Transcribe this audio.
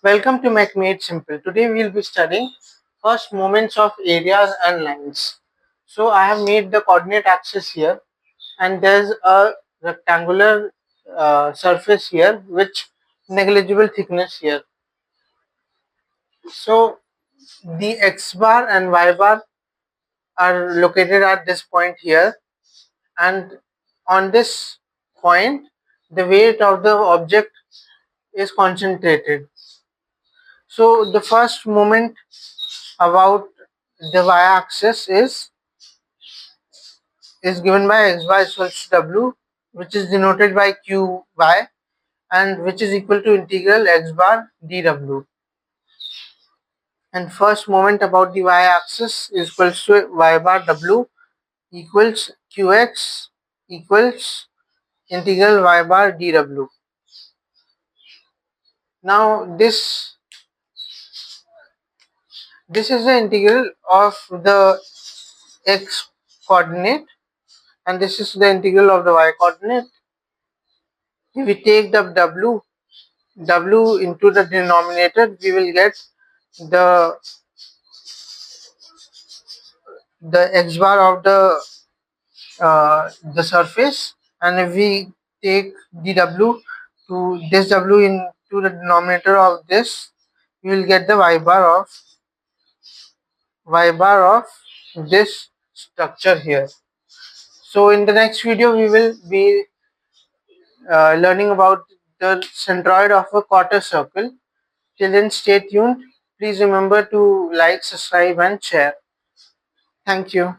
Welcome to Make Made Simple. Today we will be studying first moments of areas and lines. So I have made the coordinate axis here, and there's a rectangular surface here which negligible thickness here. So the x bar and y bar are located at this point here, and on this point the weight of the object is concentrated. So the first moment about the y-axis is given by xy equals to w, which is denoted by qy, and which is equal to integral x bar dw. And first moment about the y-axis is equals to y bar w equals qx equals integral y bar dw. Now this is the integral of the x coordinate, and this is the integral of the y coordinate. If we take the w into the denominator, we will get the x bar of the surface, and if we take the w to this w into the denominator of this, we will get the y bar of this structure here. So in the next video we will be learning about the centroid of a quarter circle. Till then, stay tuned. Please remember to like, subscribe and share. Thank you.